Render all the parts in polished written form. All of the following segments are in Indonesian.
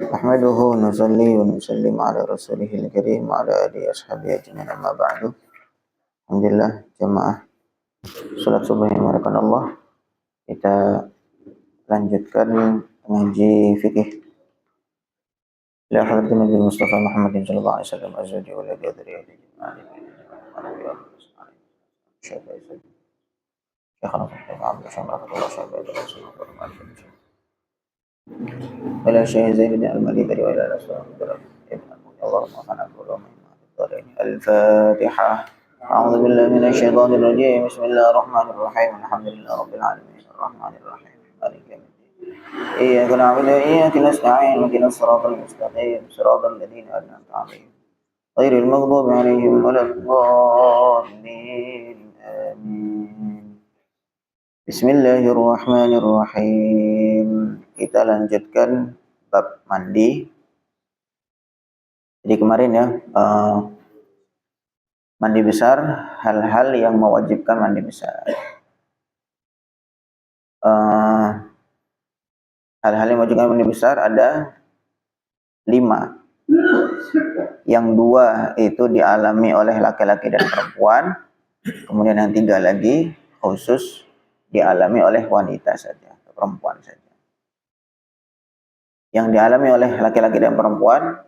نحمده ونصلي ونسلم على رسوله الكريم وعلى آله وأصحابه أجمعين أما بعد. Alhamdulillah jemaah salat subuh yang dimuliakan Allah, kita lanjutkan ngaji fikih ila hadratin Nabi Mustafa Muhammadin sallallahu alaihi wasallam azwaji wa dzurriyyatihi ولا شيء زين الملي ذري ولا رسول اللهم اغفر لنا الفاتحة. أعوذ بالله من الشيطان الرجيم. بسم الله الرحمن الرحيم. الحمد لله رب العالمين الرحمن الرحيم مالك يوم الدين إياك نعبد وإياك نستعين اهدنا الصراط المستقيم صراط الذين أنعمت عليهم غير المغضوب عليهم ولا الضالين آمين. Bismillahirrahmanirrahim. Kita lanjutkan bab mandi. Jadi kemarin ya, mandi besar, hal-hal yang mewajibkan mandi besar. Hal-hal yang mewajibkan mandi besar ada 5. Yang 2 itu dialami oleh laki-laki dan perempuan. Kemudian yang 3 lagi khusus dialami oleh wanita saja, perempuan saja. Yang dialami oleh laki-laki dan perempuan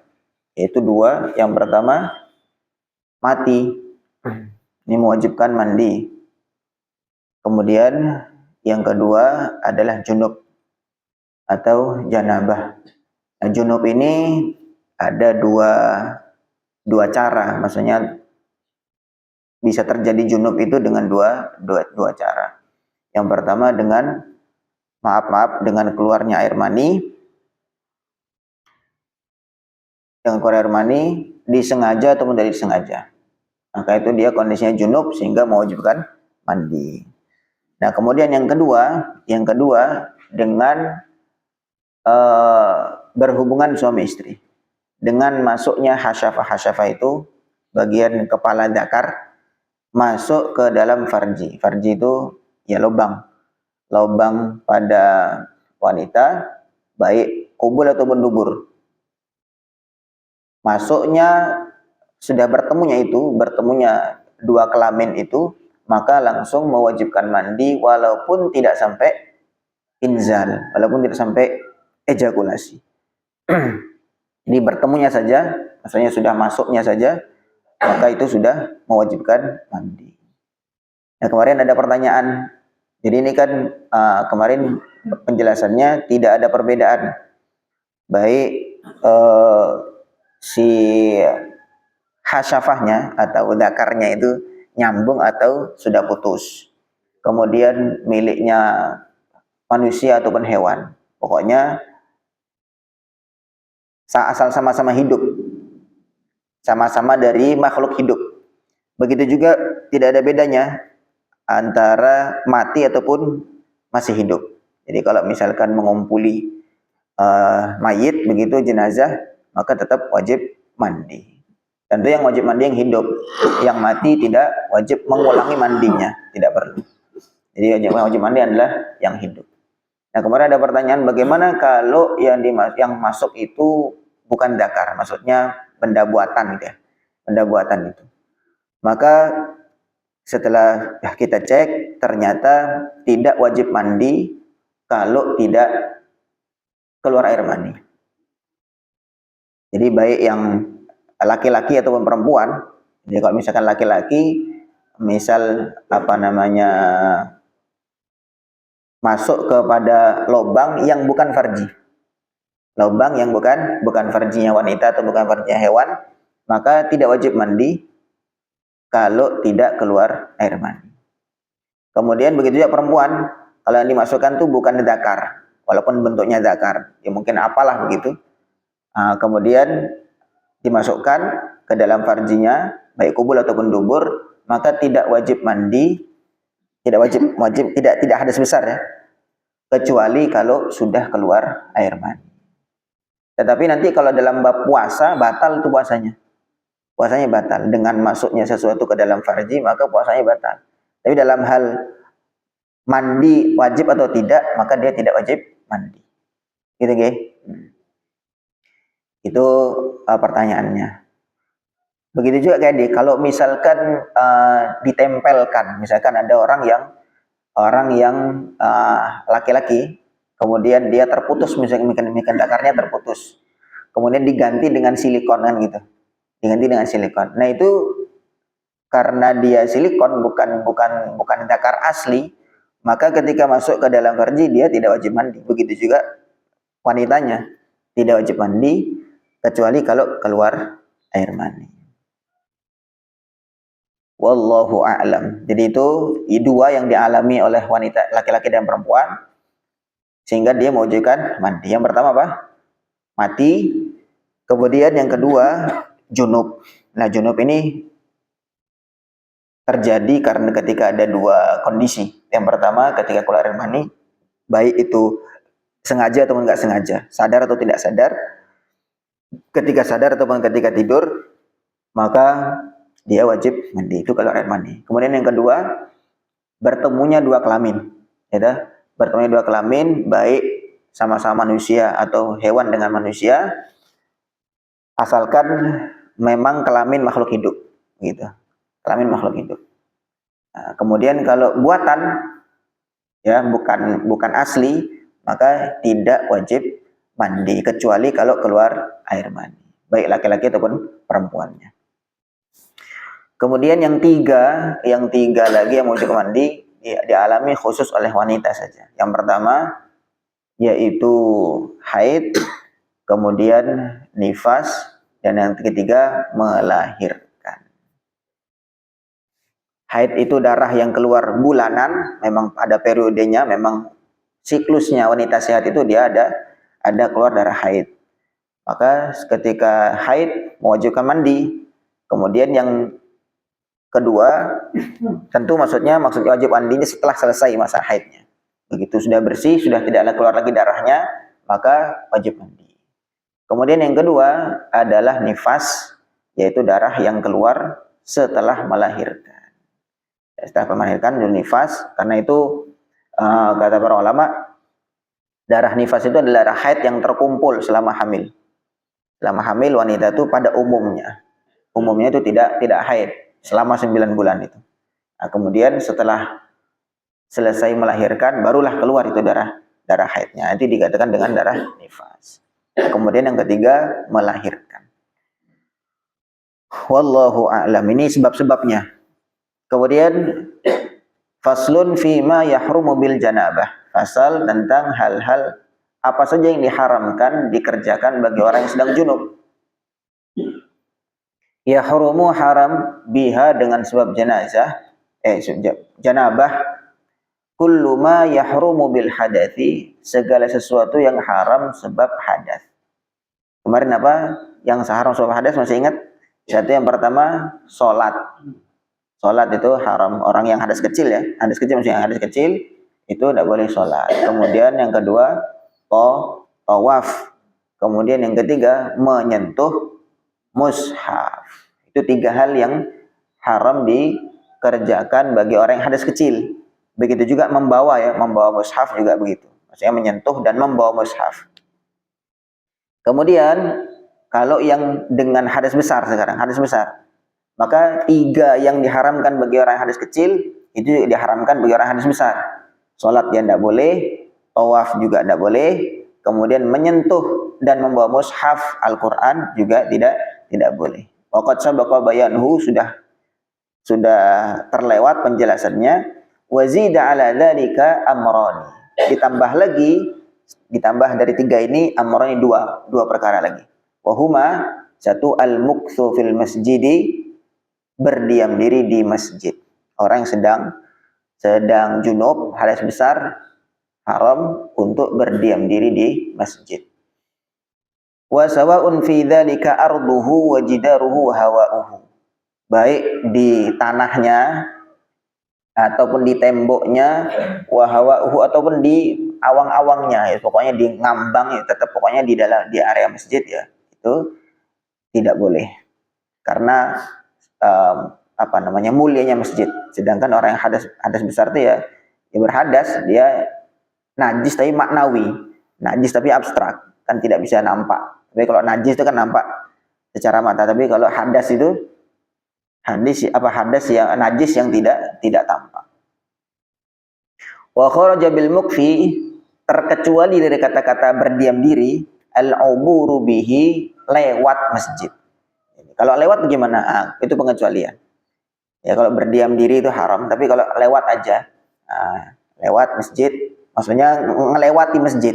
yaitu 2. Yang pertama mati, ini mewajibkan mandi. Kemudian yang kedua adalah junub atau janabah. Nah, junub ini ada dua cara, maksudnya bisa terjadi junub itu dengan dua cara. Yang pertama dengan dengan keluarnya air mani. Dengan keluar air mani disengaja ataupun tidak disengaja. Maka itu dia kondisinya junub sehingga mewajibkan mandi. Nah, kemudian yang kedua dengan berhubungan suami istri. Dengan masuknya hasyafah itu bagian kepala dzakar masuk ke dalam farji. Farji itu ya lubang pada wanita, baik kubul ataupun dubur. Masuknya sudah bertemunya dua kelamin itu, maka langsung mewajibkan mandi walaupun tidak sampai inzal, walaupun tidak sampai ejakulasi. Jadi bertemunya saja, maksudnya sudah masuknya saja, maka itu sudah mewajibkan mandi. Nah, kemarin ada pertanyaan. Jadi ini kan kemarin penjelasannya tidak ada perbedaan. Baik si hasyafahnya atau dzakarnya itu nyambung atau sudah putus. Kemudian miliknya manusia ataupun hewan. Pokoknya asal sama-sama hidup. Sama-sama dari makhluk hidup. Begitu juga tidak ada bedanya antara mati ataupun masih hidup. Jadi kalau misalkan mengumpuli mayit begitu jenazah, maka tetap wajib mandi. Tentu yang wajib mandi yang hidup, yang mati tidak wajib mengulangi mandinya, tidak perlu. Jadi yang wajib mandi adalah yang hidup. Nah, kemarin ada pertanyaan bagaimana kalau yang masuk itu bukan dzakar, maksudnya benda buatan gitu ya. Benda buatan itu. Maka setelah kita cek, ternyata tidak wajib mandi kalau tidak keluar air mani. Jadi baik yang laki-laki ataupun perempuan. Jadi kalau misalkan laki-laki, misal masuk kepada lubang yang bukan farji. Lubang yang bukan farjinya wanita atau bukan farjinya hewan, maka tidak wajib mandi kalau tidak keluar air mani. Kemudian begitu juga perempuan, kalau yang dimasukkan itu bukan dzakar, walaupun bentuknya dzakar, ya mungkin apalah begitu. Nah, kemudian dimasukkan ke dalam farjinya, baik kubul ataupun dubur, maka tidak wajib mandi, tidak hadas besar ya, kecuali kalau sudah keluar air mani. Tetapi nanti kalau dalam bab puasa batal itu puasanya batal. Dengan masuknya sesuatu ke dalam farji, maka puasanya batal. Tapi dalam hal mandi wajib atau tidak, maka dia tidak wajib mandi. Gitu nggih. Itu pertanyaannya. Begitu juga kayak kalau misalkan ditempelkan, misalkan ada orang yang laki-laki, kemudian dia terputus, misalkan dakarnya terputus, kemudian diganti dengan silikon kan gitu, diganti dengan silikon. Nah itu karena dia silikon, bukan dakar asli, maka ketika masuk ke dalam farji dia tidak wajib mandi. Begitu juga wanitanya tidak wajib mandi kecuali kalau keluar air mani. Wallahu a'lam. Jadi itu dua yang dialami oleh wanita, laki-laki dan perempuan, sehingga dia mewajibkan mandi. Yang pertama apa? Mati. Kemudian yang kedua junub. Nah junub ini terjadi karena ketika ada dua kondisi. Yang pertama ketika keluar air mani, baik itu sengaja ataupun nggak sengaja, sadar atau tidak sadar. Ketika sadar ataupun ketika tidur, maka dia wajib mandi, itu kalau air mani. Kemudian yang kedua, bertemunya dua kelamin, ya, bertemunya dua kelamin, baik sama-sama manusia atau hewan dengan manusia, asalkan memang kelamin makhluk hidup, gitu, kelamin makhluk hidup. Nah, kemudian kalau buatan, ya bukan asli, maka tidak wajib mandi kecuali kalau keluar air mani, baik laki-laki ataupun perempuannya. Kemudian yang tiga lagi yang wajib mandi dialami khusus oleh wanita saja. Yang pertama yaitu haid, kemudian nifas, dan yang ketiga melahirkan. Haid itu darah yang keluar bulanan, memang ada periodenya, memang siklusnya wanita sehat itu dia ada keluar darah haid. Maka ketika haid mewajibkan mandi. Kemudian yang kedua, tentu maksudnya wajib mandinya setelah selesai masa haidnya. Begitu sudah bersih, sudah tidak keluar lagi darahnya, maka wajib mandi. Kemudian yang kedua adalah nifas, yaitu darah yang keluar setelah melahirkan. Setelah melahirkan itu nifas, karena itu kata para ulama, darah nifas itu adalah darah haid yang terkumpul selama hamil. Selama hamil wanita itu pada umumnya itu tidak haid selama 9 bulan itu. Nah, kemudian setelah selesai melahirkan barulah keluar itu darah haidnya. Nanti dikatakan dengan darah nifas. Nah, kemudian yang ketiga melahirkan. Wallahu a'lam. Ini sebab-sebabnya. Kemudian faslun fima yahrumu bil janabah. Fasal tentang hal-hal apa saja yang diharamkan dikerjakan bagi orang yang sedang junub. Yahrumu haram biha dengan sebab janabah, kullu ma yahrumu bil hadathi, segala sesuatu yang haram sebab hadas. Kemarin apa yang haram sebab hadas, masih ingat? Satu yang pertama salat. Salat itu haram, orang yang hadas kecil, ya, hadas kecil, maksudnya yang hadas kecil itu tidak boleh salat. Kemudian yang kedua tawaf. Kemudian yang ketiga menyentuh mushaf. Itu 3 hal yang haram dikerjakan bagi orang yang hadas kecil. Begitu juga membawa mushaf juga begitu. Maksudnya menyentuh dan membawa mushaf. Kemudian kalau yang dengan hadas besar sekarang, hadas besar, maka 3 yang diharamkan bagi orang yang hadas kecil itu diharamkan bagi orang yang hadas besar. Salat dia tidak boleh, tawaf juga tidak boleh, kemudian menyentuh dan membawa mushaf Al-Quran juga tidak boleh. Waqad sabaqa bayanuhu, sudah terlewat penjelasannya. Wazida ala dzalika amrani. Ditambah dari 3 ini amrani, dua perkara lagi. Wahuma, satu al-muktsu fil masjidi, berdiam diri di masjid. Orang yang sedang junub, hadas besar, haram untuk berdiam diri di masjid. Wa sawa'un fi dzalika arduhu wa jidaruhu wa hawa'uhu. Baik di tanahnya ataupun di temboknya, wa hawa'uhu, ataupun di awang-awangnya, ya, pokoknya di ngambang, ya, tetap pokoknya di area masjid, ya, itu tidak boleh. Karena mulianya masjid. Sedangkan orang yang hadas besar itu ya berhadas, dia najis tapi maknawi. Najis tapi abstrak, kan tidak bisa nampak. Tapi kalau najis itu kan nampak secara mata. Tapi kalau hadas itu hadas yang najis yang tidak tampak. Wa kharaja bil mukfi, terkecuali dari kata-kata berdiam diri, al-uburu bihi, lewat masjid. Kalau lewat bagaimana? Itu pengecualian. Ya kalau berdiam diri itu haram, tapi kalau lewat aja, lewat masjid, maksudnya melewati masjid,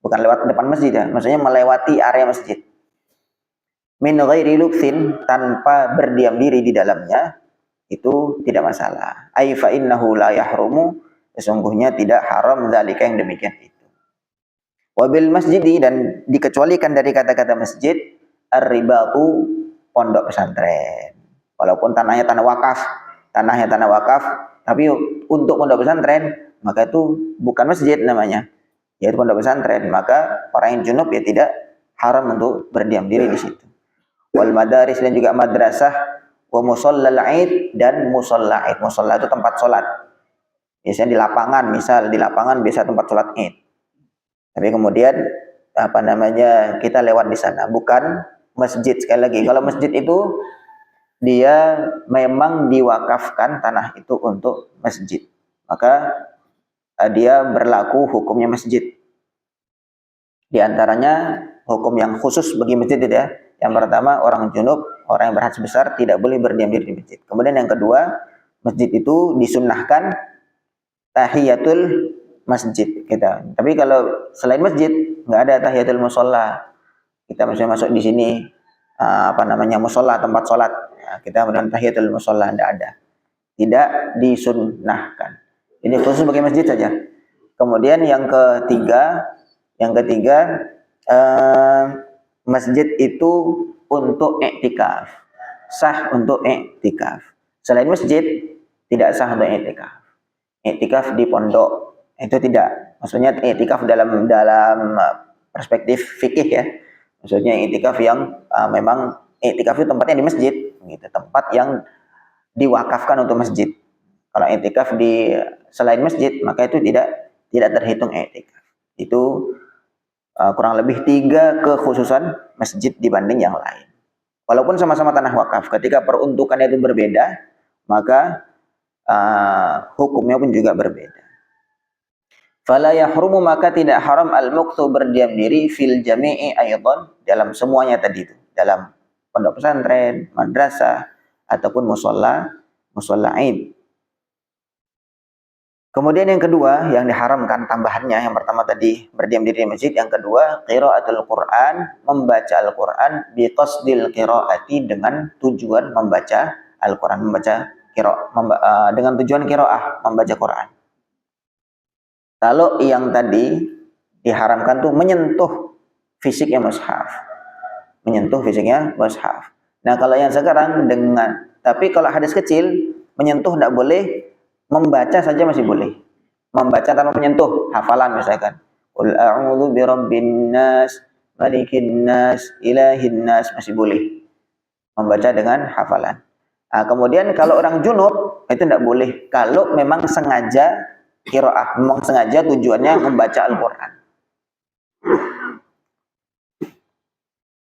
bukan lewat depan masjid ya, maksudnya melewati area masjid. Min ghairi lubsin, tanpa berdiam diri di dalamnya, itu tidak masalah. Ai fa innahu la yahrumu, sesungguhnya tidak haram zalika yang demikian itu. Wabil masjidi, dan dikecualikan dari kata-kata masjid, ar-ribatu, pondok pesantren. Walaupun tanahnya tanah wakaf, tapi untuk pondok pesantren, maka itu bukan masjid namanya, yaitu pondok pesantren. Maka orang yang junub ya tidak haram untuk berdiam diri di situ. Wal madaris, dan juga madrasah, wa musallal aid, dan musalla aid. Musalla itu tempat sholat. Biasanya di lapangan, misal di lapangan biasa tempat sholat aid. Tapi kemudian kita lewat di sana, bukan masjid. Sekali lagi, kalau masjid itu dia memang diwakafkan tanah itu untuk masjid, maka dia berlaku hukumnya masjid. Di antaranya hukum yang khusus bagi masjid itu ya. Yang pertama, orang junub, orang yang berhadas besar tidak boleh berdiam diri di masjid. Kemudian yang kedua, masjid itu disunnahkan tahiyatul masjid kita. Tapi kalau selain masjid nggak ada tahiyatul musola. Kita misalnya masuk di sini musola, tempat sholat. Kita melakukan tahiyatul musola, tidak disunnahkan. Ini khusus bagi masjid saja. Kemudian yang ketiga, masjid itu untuk iktikaf, sah untuk iktikaf. Selain masjid tidak sah untuk iktikaf. Iktikaf di pondok itu tidak. Maksudnya iktikaf dalam perspektif fikih ya. Maksudnya iktikaf yang memang iktikaf itu tempatnya di masjid, gitu, tempat yang diwakafkan untuk masjid. Kalau iktikaf di selain masjid, maka itu tidak terhitung iktikaf. Itu kurang lebih 3 kekhususan masjid dibanding yang lain. Walaupun sama-sama tanah wakaf, ketika peruntukannya itu berbeda, maka hukumnya pun juga berbeda. Fala yahrumu, maka tidak haram al-muqtu, berdiam diri, fil jami'i aydan, dalam semuanya tadi itu, dalam pondok pesantren, madrasah, ataupun musola aid. Kemudian yang kedua yang diharamkan tambahannya, yang pertama tadi berdiam diri di masjid, yang kedua qiraatul Quran, membaca Al-Quran, biqasdil qiraati, dengan tujuan membaca Al-Quran, dengan tujuan qiraah, membaca Quran. Kalau yang tadi diharamkan tuh menyentuh fisiknya mushaf. Nah kalau yang sekarang tapi kalau hadis kecil, menyentuh tidak boleh, membaca saja masih boleh. Membaca tanpa menyentuh, hafalan misalkan. Qul a'udzu birabbin nas, malikin nas, ilahin nas, masih boleh. Membaca dengan hafalan. Nah, kemudian kalau orang junub itu tidak boleh. Kalau memang sengaja qiraah, memang sengaja tujuannya membaca Al-Quran.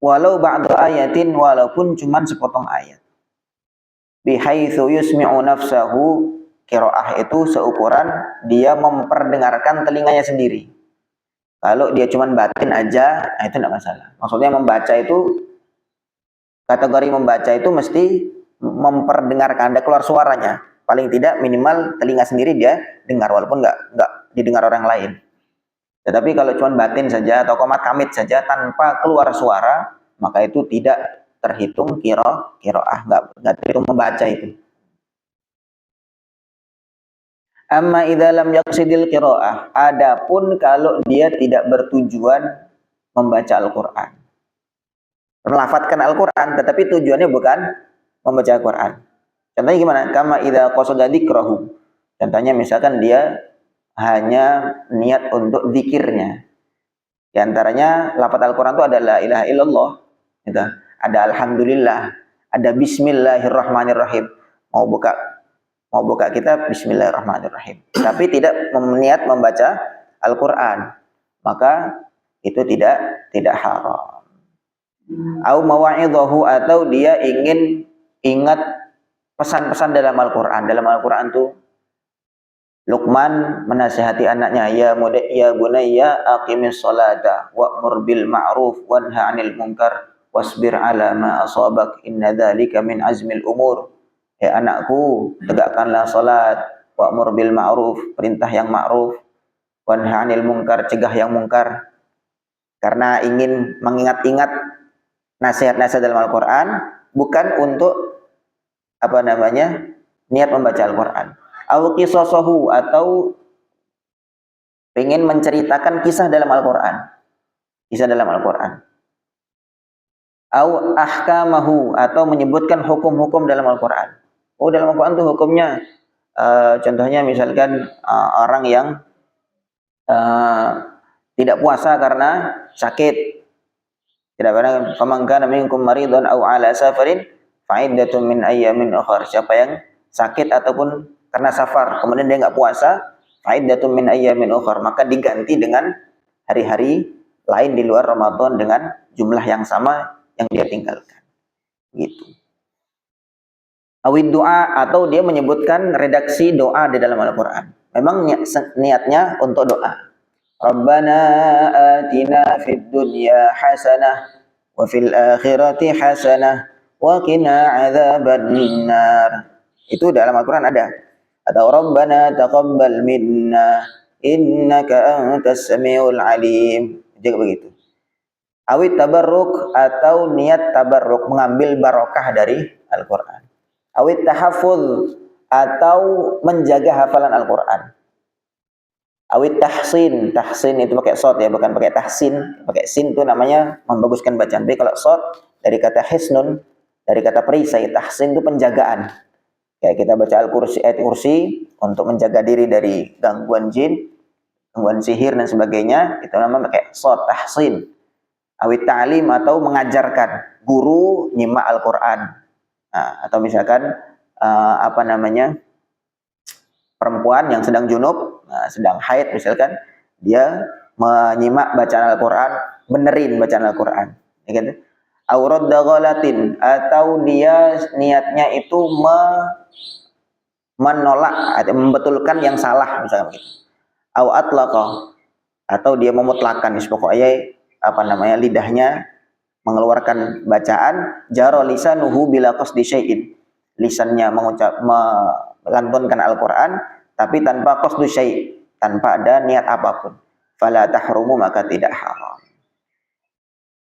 Walau ba'du ayatin, walaupun cuman sepotong ayat. Bihaitsu yusmi'u nafsahu, qiraah itu seukuran dia memperdengarkan telinganya sendiri. Kalau dia cuman batin aja, itu tidak masalah. Maksudnya membaca itu, kategori membaca itu mesti memperdengarkan, ada keluar suaranya. Paling tidak minimal telinga sendiri dia dengar, walaupun nggak didengar orang lain. Tetapi kalau cuma batin saja atau komat kamit saja tanpa keluar suara, maka itu tidak terhitung qiraah, nggak terhitung membaca itu. Amma idza lam yaqsidil qiraah, adapun kalau dia tidak bertujuan membaca Al-Qur'an. Melafadzkan Al-Qur'an tetapi tujuannya bukan membaca Al-Qur'an. Contohnya gimana? Kama idza qasada dzikrahu. Contohnya misalkan dia hanya niat untuk zikirnya. Di antaranya lafaz Al-Qur'an itu ada la ilaha illallah, gitu. Ada alhamdulillah, ada bismillahirrahmanirrahim. Mau buka kitab bismillahirrahmanirrahim. Tapi tidak niat membaca Al-Qur'an. maka itu tidak haram. Au mawa'idhahu, atau dia ingin ingat pesan-pesan dalam Al-Qur'an. Dalam Al-Qur'an tuh Luqman menasihati anaknya, ya bunayya aqimis sholata wa'mur bil ma'ruf wanha 'anil munkar wasbir 'ala ma asabak inna dzalika min azmil umur. Anakku, tegakkanlah salat, wa'mur bil ma'ruf, perintah yang ma'ruf, wanha 'anil munkar, cegah yang mungkar. Karena ingin mengingat-ingat nasihat-nasihat dalam Al-Qur'an, bukan untuk niat membaca Al-Qur'an. Au qisasahu, atau ingin menceritakan kisah dalam Al-Qur'an. Kisah dalam Al-Qur'an. Au ahkamahu, atau menyebutkan hukum-hukum dalam Al-Qur'an. Oh, dalam Al-Qur'an itu hukumnya, contohnya misalkan orang yang tidak puasa karena sakit. Tidak pernah, faman kana minkum maridun aw ala safarin fa'iddatun min ayyamin ukhra. Siapa yang sakit ataupun karena safar, kemudian dia nggak puasa, fa'iddatun min ayyamin ukhra, maka diganti dengan hari-hari lain di luar Ramadan dengan jumlah yang sama yang dia tinggalkan. Gitu. Awid doa, atau dia menyebutkan redaksi doa di dalam Al-Qur'an. Memang niatnya untuk doa. Rabbana atina fid dunya hasanah wa fil akhirati hasanah wa qina adzabannar. Itu dalam Al-Qur'an ada. Atau Rabbana taqabbal minna innaka antas samiul alim. Juga begitu. Awit tabarruk, atau niat tabarruk, mengambil barokah dari Al-Qur'an. Awit tahafuz, atau menjaga hafalan Al-Qur'an. Awit tahsin, tahsin itu pakai shad ya, bukan pakai tahsin. Pakai sin itu namanya membaguskan bacaan. Tapi kalau shad dari kata hisnun, dari kata perisai, tahsin itu penjagaan. Kayak kita baca Al-Kursi, ayat kursi untuk menjaga diri dari gangguan jin, gangguan sihir dan sebagainya, itu namanya pakai shad, tahsin. Awit ta'lim, atau mengajarkan, guru nyimak Al-Qur'an. Nah, atau misalkan perempuan yang sedang junub, sedang haid misalkan, dia menyimak bacaan Al-Qur'an, benerin bacaan Al-Qur'an, ya kan? Aurad daghalatin, atau dia niatnya itu menolak atau membetulkan yang salah misalkan begitu. Au atlaqa, atau dia memutlakan, pokoknya lidahnya mengeluarkan bacaan, jaro lisanuhu bila qasdi syai'in, lisannya melantunkan Al-Qur'an tapi tanpa qasdu syai', tanpa ada niat apapun, fala tahrumu, maka tidak haram.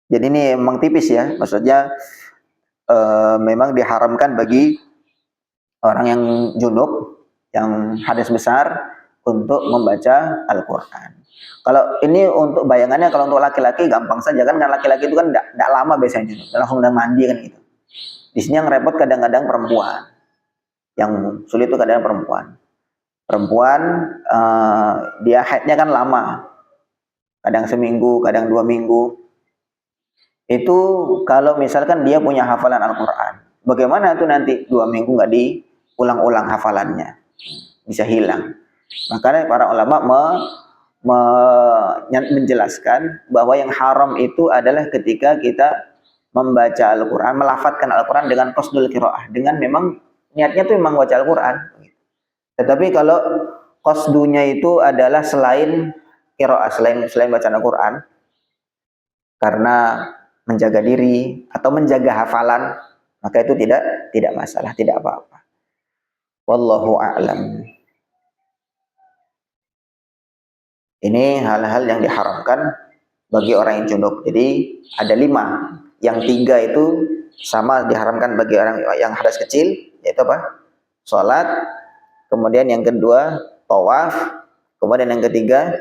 Jadi ini memang tipis ya, maksudnya memang diharamkan bagi orang yang junub, yang hadas besar, untuk membaca Al-Qur'an. Kalau ini untuk bayangannya, kalau untuk laki-laki gampang saja kan, karena laki-laki itu kan tidak lama biasanya junub, langsung udah mandi kan gitu. Di sini yang repot kadang-kadang perempuan, yang sulit itu kadang perempuan. Dia haidnya kan lama, kadang seminggu, kadang 2 minggu. Itu kalau misalkan dia punya hafalan Al-Qur'an, bagaimana tuh nanti 2 minggu nggak diulang-ulang hafalannya, bisa hilang. Makanya para ulama menjelaskan bahwa yang haram itu adalah ketika kita membaca Al-Qur'an, melafadzkan Al-Qur'an dengan qasdul qiraah, dengan memang niatnya tuh memang baca Al-Qur'an. Tetapi kalau qasdunya itu adalah selain qiraah, selain bacaan Al-Qur'an, karena menjaga diri atau menjaga hafalan, maka itu tidak masalah, tidak apa-apa. Wallahu a'lam. Ini hal-hal yang diharamkan bagi orang yang junub. Jadi ada 5. Yang 3 itu sama diharamkan bagi orang yang hadas kecil, yaitu apa? Salat. Kemudian yang kedua tawaf. Kemudian yang ketiga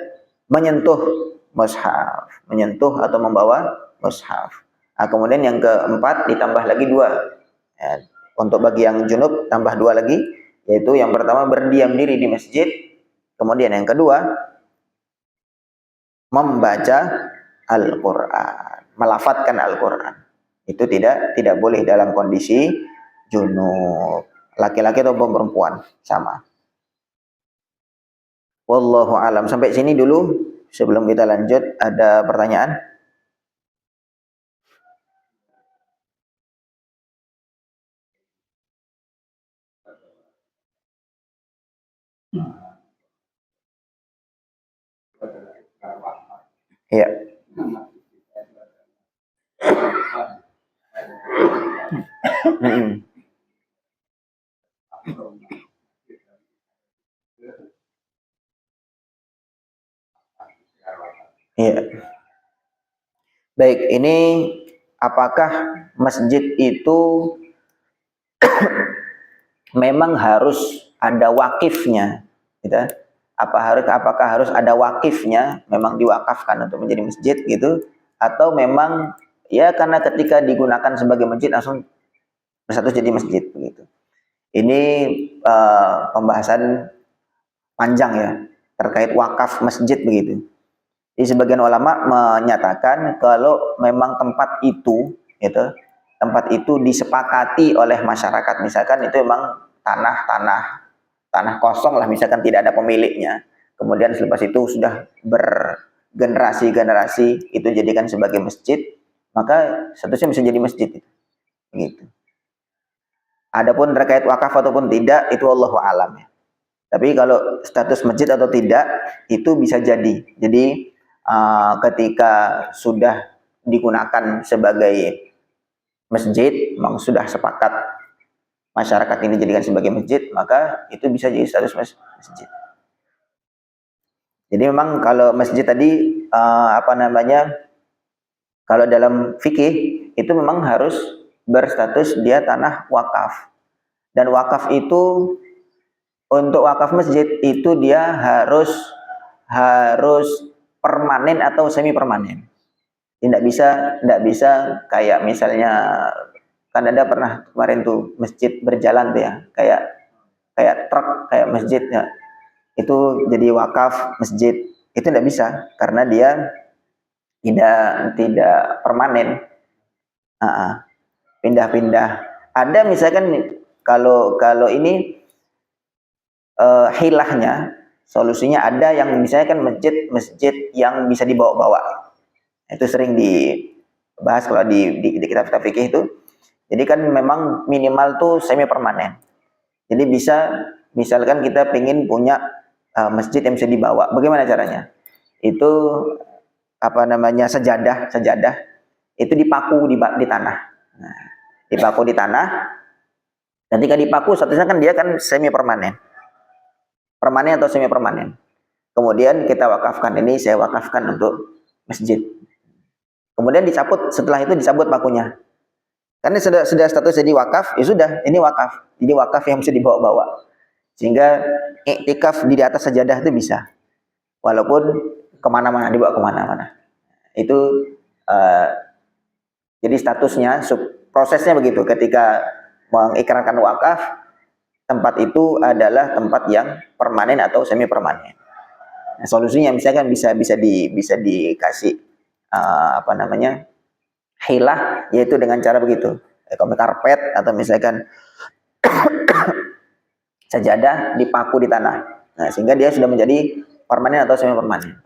menyentuh mushaf, menyentuh atau membawa mushaf. Kemudian yang keempat ditambah lagi 2. Ya, untuk bagi yang junub tambah 2 lagi, yaitu yang pertama berdiam diri di masjid. Kemudian yang kedua membaca Al-Qur'an, melafadzkan Al-Qur'an. Itu tidak boleh dalam kondisi junub. Laki-laki atau perempuan sama. Wallahu alam. Sampai sini dulu sebelum kita lanjut, ada pertanyaan? Iya. Iya. Baik, ini apakah masjid itu memang harus ada wakifnya, gitu? Apakah harus ada wakifnya, memang diwakafkan untuk menjadi masjid gitu, atau memang ya karena ketika digunakan sebagai masjid langsung bersatu jadi masjid begitu. Ini pembahasan panjang ya terkait wakaf masjid begitu. Jadi sebagian ulama menyatakan kalau memang tempat itu disepakati oleh masyarakat, misalkan itu memang tanah kosong lah, misalkan tidak ada pemiliknya. Kemudian selepas itu sudah bergenerasi-generasi itu jadikan sebagai masjid, maka statusnya bisa jadi masjid itu. Begitu. Adapun terkait wakaf ataupun tidak itu Allahu a'lam ya. Tapi kalau status masjid atau tidak itu bisa jadi. Jadi ketika sudah digunakan sebagai masjid, memang sudah sepakat masyarakat ini dijadikan sebagai masjid, maka itu bisa jadi status masjid. Jadi memang kalau masjid tadi kalau dalam fikih itu memang harus berstatus dia tanah wakaf. Dan wakaf itu untuk wakaf masjid itu dia harus permanen atau semi permanen. Tidak bisa kayak misalnya kan ada pernah kemarin tuh masjid berjalan tuh ya, kayak truk kayak masjid ya. Itu jadi wakaf masjid. Itu tidak bisa karena dia tidak permanen. Pindah-pindah. Ada misalkan kalau ini hilahnya, solusinya ada yang misalnya kan masjid yang bisa dibawa-bawa. Itu sering dibahas kalau di kitab-kitab fikih itu. Jadi kan memang minimal tuh semi permanen. Jadi misalkan kita pengen punya masjid yang bisa dibawa. Bagaimana caranya? Itu sajadah itu dipaku di tanah. Nah, dipaku di tanah. Ketika dipaku statusnya kan dia kan semi permanen. Permanen atau semi permanen. Kemudian kita wakafkan, ini saya wakafkan untuk masjid. Kemudian setelah itu dicabut pakunya. Karena sudah status jadi wakaf, ya sudah, ini wakaf. Jadi wakaf yang bisa dibawa-bawa. Sehingga iktikaf di atas sajadah itu bisa. Walaupun kemana-mana, dibawa kemana-mana. Itu jadi statusnya, prosesnya begitu. Ketika mengikrarkan wakaf, tempat itu adalah tempat yang permanen atau semi permanen. Nah, solusinya misalkan bisa dikasih hilah, yaitu dengan cara begitu, karpet atau misalkan sajadah dipaku di tanah. Nah, sehingga dia sudah menjadi permanen atau semi permanen.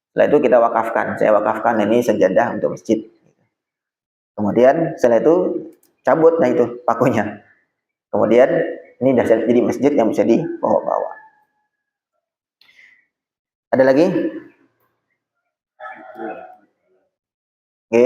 Setelah itu kita wakafkan. Saya wakafkan ini sajadah untuk masjid. Kemudian setelah itu cabut, nah itu pakunya. Kemudian ini sudah jadi masjid yang bisa dibawa-bawa. Ada lagi? Oke.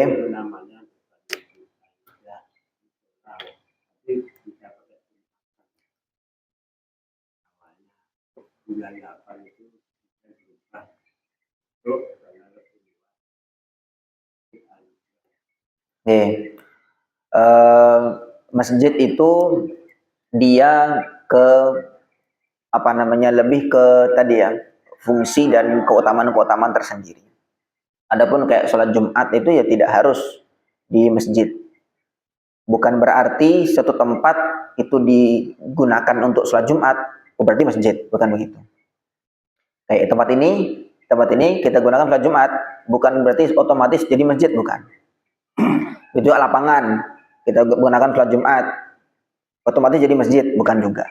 Masjid itu dia lebih ke tadi ya, fungsi dan keutamaan tersendiri. Adapun kayak sholat Jumat itu ya tidak harus di masjid. Bukan berarti suatu tempat itu digunakan untuk sholat Jumat, berarti masjid, bukan begitu. Kayak tempat ini kita gunakan sholat Jumat, bukan berarti otomatis jadi masjid, bukan. Itu lapangan, kita gunakan sholat Jumat, otomatis jadi masjid, bukan juga.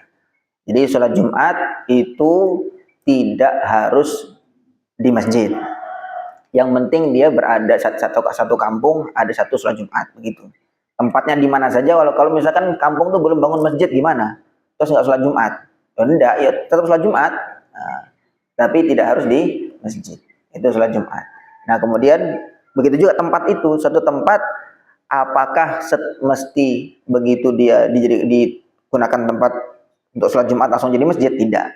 Jadi sholat Jumat itu tidak harus di masjid. Yang penting dia berada satu kampung ada satu sholat Jumat begitu. Tempatnya di mana saja, kalau misalkan kampung tuh belum bangun masjid gimana? Terus nggak sholat Jumat? Ya enggak, ya tetap sholat Jumat. Nah, tapi tidak harus di masjid. Itu sholat Jumat. Nah kemudian begitu juga tempat itu, suatu tempat apakah mesti begitu dia digunakan tempat untuk sholat Jumat langsung jadi masjid? Tidak.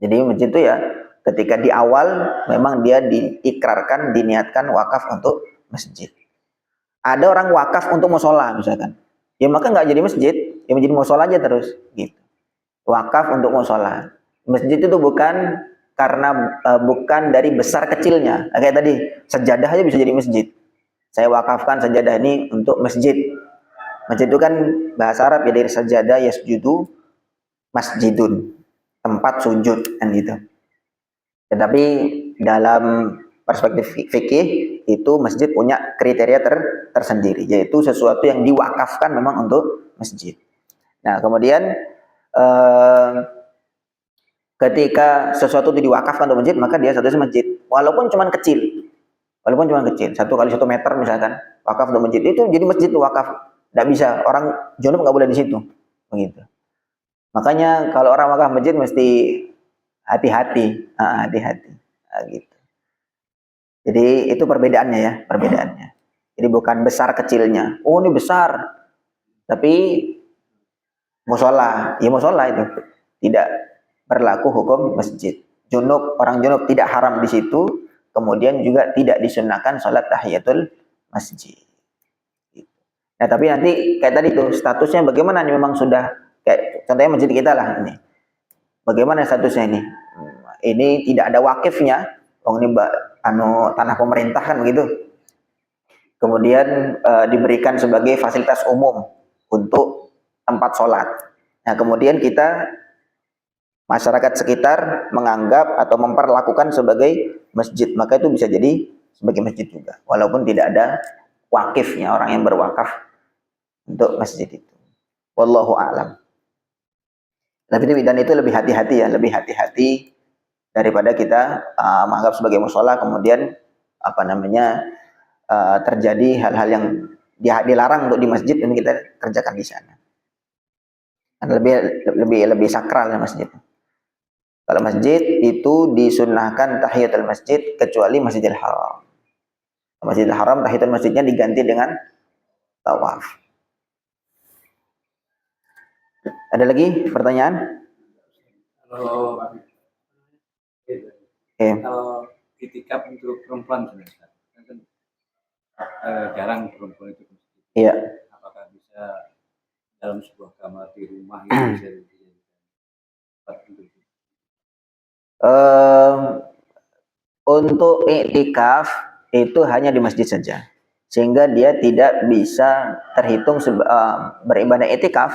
Jadi masjid itu ya ketika di awal memang dia diikrarkan, diniatkan wakaf untuk masjid. Ada orang wakaf untuk musola misalkan, ya maka nggak jadi masjid, ya menjadi musola aja terus gitu. Wakaf untuk musola. Masjid itu bukan karena bukan dari besar kecilnya. Nah, kayak tadi sajadah aja bisa jadi masjid. Saya wakafkan sajadah ini untuk masjid. Masjid itu kan bahasa Arab ya, dari sajadah yasjudu masjidun, tempat sujud kan gitu. Tetapi dalam perspektif fikih itu masjid punya kriteria tersendiri, yaitu sesuatu yang diwakafkan memang untuk masjid. Nah kemudian ketika sesuatu itu diwakafkan untuk masjid, maka dia statusnya masjid, walaupun cuma kecil, 1 kali 1 meter misalkan, wakaf untuk masjid, itu jadi masjid itu wakaf. Tidak bisa, orang junub nggak boleh di situ, begitu. Makanya kalau orang wakaf masjid mesti hati-hati, gitu. Jadi itu perbedaannya ya, perbedaannya. Jadi bukan besar kecilnya. Oh ini besar, tapi musola, ya musola itu tidak berlaku hukum masjid. Orang junub tidak haram di situ, kemudian juga tidak disunahkan sholat tahiyatul masjid. Nah tapi nanti kayak tadi tuh statusnya bagaimana nih, memang sudah kayak contohnya masjid kita lah ini. Bagaimana statusnya ini? Ini tidak ada wakifnya, ini tanah pemerintah kan begitu. Kemudian diberikan sebagai fasilitas umum untuk tempat sholat. Nah kemudian masyarakat sekitar menganggap atau memperlakukan sebagai masjid, maka itu bisa jadi sebagai masjid juga, walaupun tidak ada wakifnya, orang yang berwakaf untuk masjid itu. Wallahu a'lam. Dan itu lebih hati-hati ya, lebih hati-hati daripada kita menganggap sebagai musola, kemudian terjadi hal-hal yang dilarang untuk di masjid dan kita kerjakan di sana. Lebih sakral ya masjid. Kalau masjid itu disunahkan tahiyatul masjid kecuali Masjidil Haram. Masjidil Haram tahiyatul masjidnya diganti dengan tawaf. Ada lagi pertanyaan? Kalau itikaf untuk perempuan jarang perempuan itu. Iya. Apakah bisa dalam sebuah kamar di rumah itu bisa untuk iktikaf itu hanya di masjid saja, sehingga dia tidak bisa terhitung beribadah iktikaf.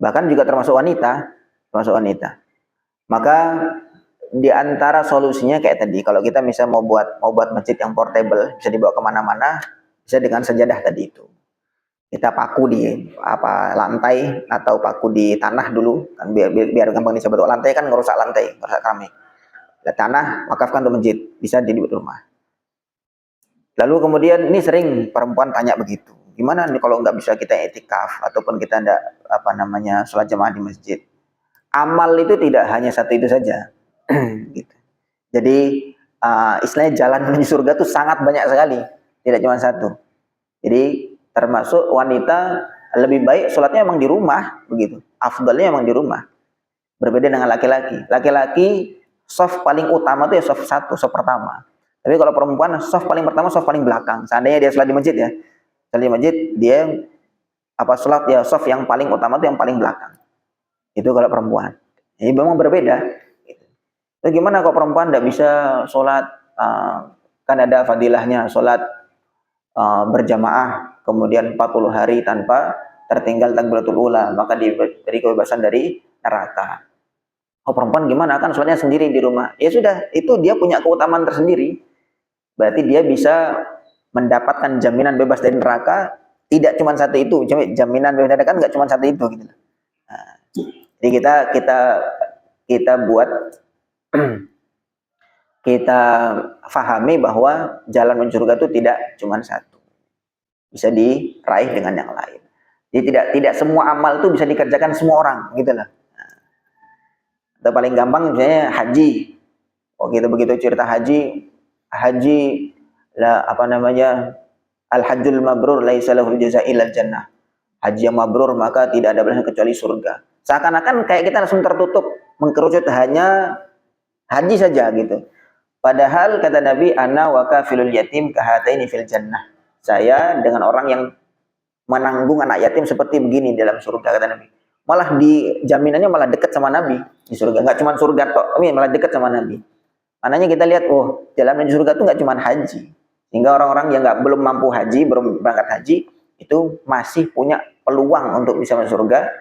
Bahkan juga termasuk wanita. Maka di antara solusinya kayak tadi, kalau kita bisa mau buat masjid yang portable, bisa dibawa kemana-mana, bisa dengan sajadah tadi itu. Kita paku di lantai atau paku di tanah dulu, kan biar gampang dicoba. Lantai kan ngerusak keramik. Tanah wakafkan untuk masjid, bisa di rumah. Lalu kemudian ini sering perempuan tanya begitu, gimana nih kalau nggak bisa kita iktikaf ataupun kita nggak sholat jamaah di masjid? Amal itu tidak hanya satu itu saja. Gitu. Jadi istilahnya jalan menuju surga itu sangat banyak sekali, tidak cuma satu. Jadi termasuk wanita lebih baik sholatnya emang di rumah begitu. Afdalnya emang di rumah. Berbeda dengan laki-laki. Laki-laki soft paling utama itu ya soft 1, soft pertama. Tapi kalau perempuan soft paling pertama, soft paling belakang. Seandainya dia sholat di masjid ya, sholat di masjid dia sholat ya soft yang paling utama itu yang paling belakang. Itu kalau perempuan. Ini memang berbeda. Jadi gimana kalau perempuan tidak bisa sholat? Kan ada fadilahnya sholat berjamaah kemudian 40 hari tanpa tertinggal takbiratul ula, maka diberi kebebasan dari neraka. Oh perempuan gimana, kan sholatnya sendiri di rumah? Ya sudah, itu dia punya keutamaan tersendiri. Berarti dia bisa mendapatkan jaminan bebas dari neraka. Tidak cuma satu itu, jaminan bebas dari neraka kan nggak cuma satu itu gitu. Nah, jadi kita buat kita fahami bahwa jalan menuju surga itu tidak cuma satu, bisa diraih dengan yang lain. Jadi tidak semua amal itu bisa dikerjakan semua orang, gitu loh. Atau paling gampang misalnya haji. Oh gitu, begitu cerita haji lah apa namanya, al hajjul mabrur laisa lahul jazaa illal jannah. Haji yang mabrur maka tidak ada balasan kecuali surga. Seakan-akan kayak kita langsung tertutup, mengkerucut hanya haji saja gitu. Padahal kata Nabi, ana wa kafilul yatim kahataini fil jannah. Saya dengan orang yang menanggung anak yatim seperti begini dalam surga, kata Nabi. Malah di jaminannya malah dekat sama Nabi di surga. Enggak cuma surga tok, tapi malah dekat sama Nabi. Makanya kita lihat, oh, jalan menuju surga itu enggak cuma haji. Sehingga orang-orang yang belum mampu haji, belum berangkat haji, itu masih punya peluang untuk bisa masuk surga,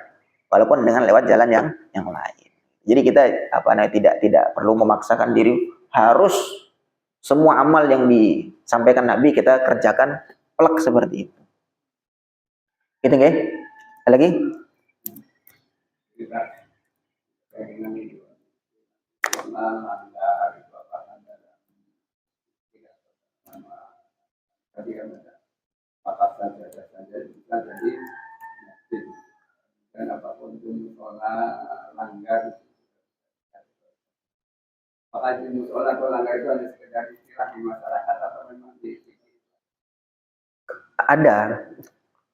walaupun dengan lewat jalan yang lain. Jadi kita tidak perlu memaksakan diri harus semua amal yang disampaikan Nabi kita kerjakan plek seperti itu. Gitu nggih? Ada lagi? Kita pengen itu langgar itu apa anda tidak sama tadi kan ada batasan saja bisa jadi dan apapun itu sholat langgar. Apakah itu sholat atau langgar itu hanya sekedar istilah di masyarakat atau memang di Ada.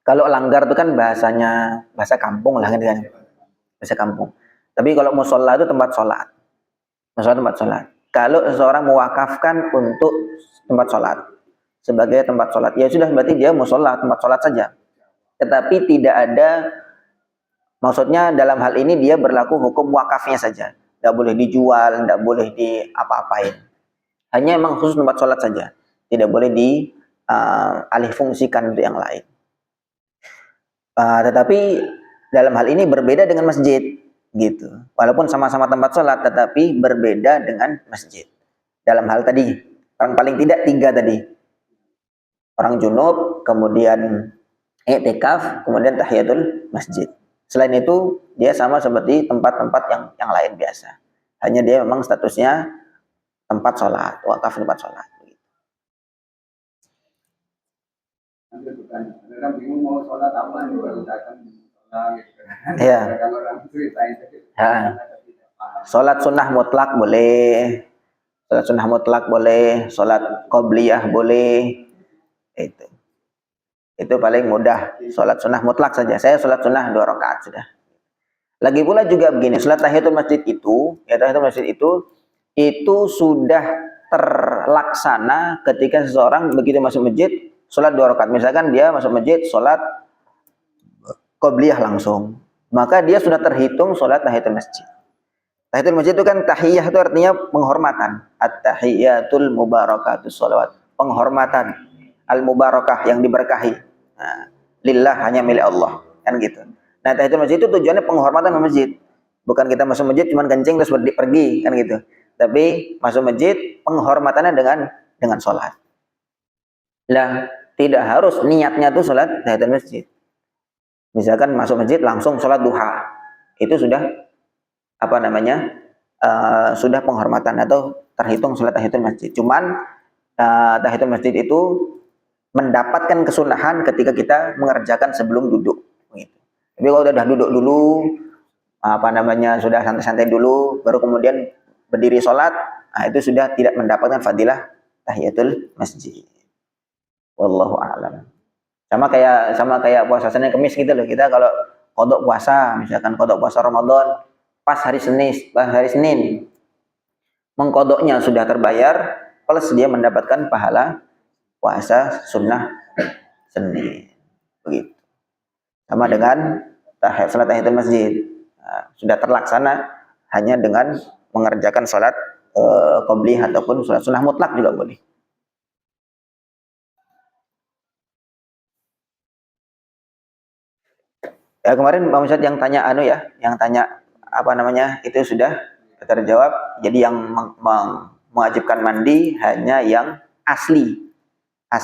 Kalau langgar itu kan bahasanya bahasa kampung lah kan, bahasa kampung. Tapi kalau musola itu tempat sholat. Musola tempat sholat. Kalau seseorang mewakafkan untuk tempat sholat sebagai tempat sholat, ya sudah, berarti dia musola tempat sholat saja. Tetapi tidak ada, maksudnya dalam hal ini dia berlaku hukum wakafnya saja. Tidak boleh dijual, tidak boleh diapa-apain. Hanya memang khusus tempat sholat saja. Tidak boleh alih fungsikan untuk yang lain. Tetapi dalam hal ini berbeda dengan masjid, gitu. Walaupun sama-sama tempat sholat, tetapi berbeda dengan masjid. Dalam hal tadi, orang paling tidak 3 tadi. Orang junub, kemudian i'tikaf, kemudian tahiyatul masjid. Selain itu, dia sama seperti tempat-tempat yang lain biasa. Hanya dia memang statusnya tempat sholat, wakaf tempat sholat. nanti bertanya, orang bingung mau sholat apa nih baru datang sholat gitu. Iya. Kalau orang ceritain tadi, Sholat sunnah mutlak boleh, sholat sunnah mutlak boleh, sholat qobliyah boleh, itu paling mudah. Sholat sunnah mutlak saja. Saya sholat sunnah 2 rakaat sudah. Lagi pula juga begini, sholat tahiyatul masjid itu, ya tahiyatul masjid itu sudah terlaksana ketika seseorang begitu masuk masjid sholat 2 rakaat. Misalkan dia masuk masjid sholat qobliyah langsung, maka dia sudah terhitung sholat tahiyatul masjid. Tahiyatul masjid itu kan tahiyah itu artinya penghormatan. At-tahiyatul mubarakatus sholawat, penghormatan al-mubarakah yang diberkahi. Nah, lillah, hanya milik Allah, kan gitu. Nah, tahiyatul masjid itu tujuannya penghormatan ke masjid. Bukan kita masuk masjid cuma kencing terus pergi, kan gitu. Tapi masuk masjid penghormatannya dengan sholat. Lah, tidak harus niatnya tuh sholat tahiyatul masjid. Misalkan masuk masjid langsung sholat duha, itu sudah sudah penghormatan atau terhitung sholat tahiyatul masjid. Cuman tahiyatul masjid itu mendapatkan kesunahan ketika kita mengerjakan sebelum duduk. Gitu. Tapi kalau udah duduk dulu, sudah santai-santai dulu, baru kemudian berdiri sholat, itu sudah tidak mendapatkan fadilah tahiyatul masjid. Wallahu a'lam. Sama kayak puasa Senin Kamis gitu loh. Kita kalau qada puasa, misalkan qada puasa Ramadan, pas hari Senin mengkodoknya sudah terbayar, plus dia mendapatkan pahala puasa sunnah Senin. Begitu. Sama dengan salat tahiyatul masjid. Sudah terlaksana hanya dengan mengerjakan salat qobliyah ataupun salat sunnah mutlak juga boleh. Ya, kemarin Pak Ustadz yang tanya itu sudah terjawab. Jadi yang mewajibkan mandi hanya yang asli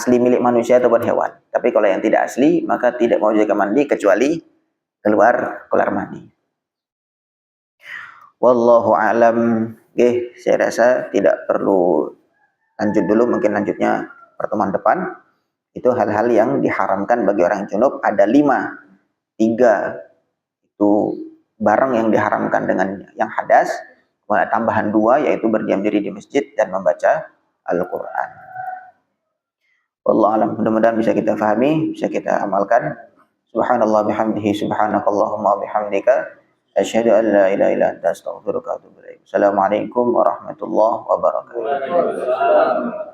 milik manusia ataupun hewan. Tapi kalau yang tidak asli maka tidak mewajibkan mandi kecuali keluar mandi. Wallahu a'lam. Oke, saya rasa tidak perlu lanjut dulu, mungkin lanjutnya pertemuan depan. Itu hal-hal yang diharamkan bagi orang junub ada 5. 3 itu barang yang diharamkan dengan yang hadas, kemudian tambahan 2 yaitu berdiam diri di masjid dan membaca Al-Quran. Wallahu alam, mudah-mudahan bisa kita fahami, bisa kita amalkan. Subhanallah bihamdihi, subhanakallahumma bihamdika, asyhadu an la ilaha illa anta astaghfiruka wa atubu ilaik. Assalamualaikum warahmatullahi wabarakatuh.